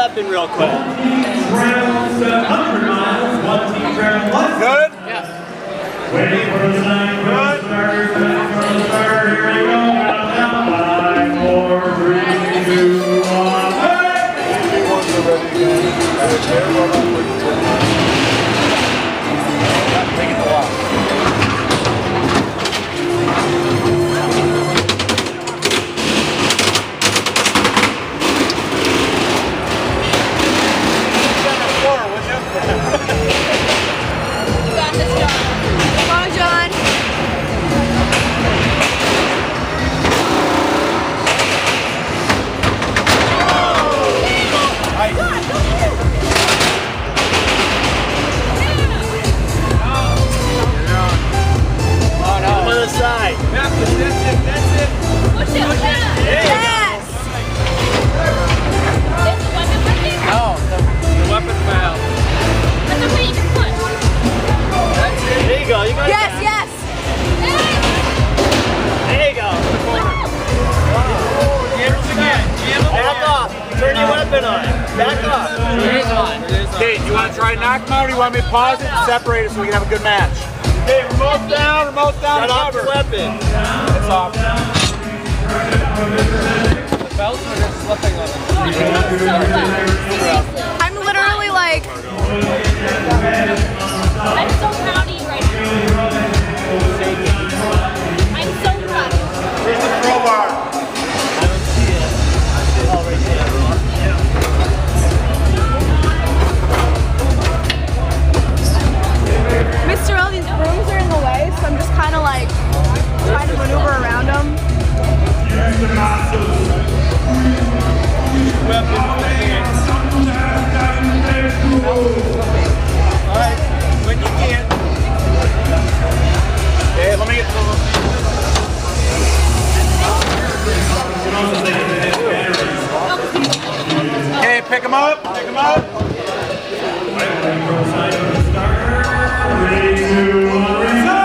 weapon real quick. Good? Yes. Waiting for the sign from the starter. Here we go. Countdown. 5, 4, 3, 2, 1. Taking the walk. Side. That's it. Push it. Yes. Is the weapon working? No, the weapon failed. That's okay, you can push. That's it. There you go. You got it. Yes. There you go. Back off. Turn your weapon on. Back off. It is on. Okay, do you want to try to knock him out or do you want me to pause it and separate it so we can have a good match? Okay, remote down, Shut off your weapon. It's off. The belts are just slipping on them. I'm literally like. I'm so proud of you right now. I'm so proud of you. Where's the crowbar? I don't see it. Oh, right there. Mr. L, these rooms are in the way, so I'm just kind of like trying to maneuver around them. Alright, when you can. Okay, let me get Okay, pick him up, pick him up. 3, 2, 1, go!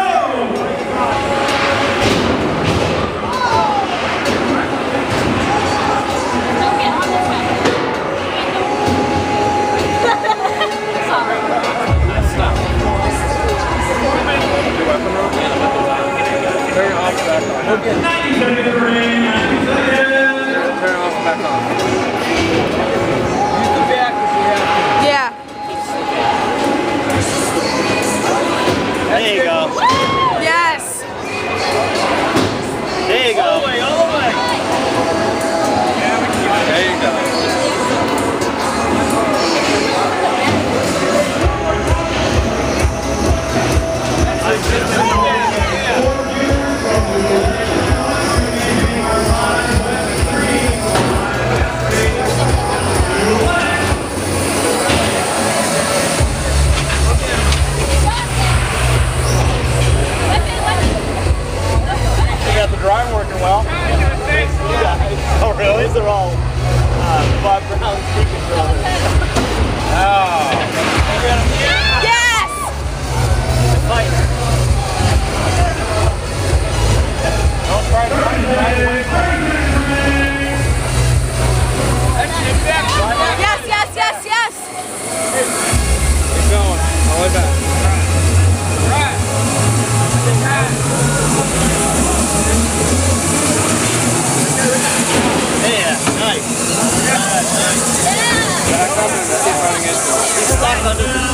Yeah. There you go. Yes. There you go. All the way. There you go. You got the drive working well. Oh, really? These are all Bob Brown speaking brothers. Oh. Yes. Fight. Don't try to find it right away. Yes. Keep going. All the way back. Yeah, nice. Yeah. He's stuck under the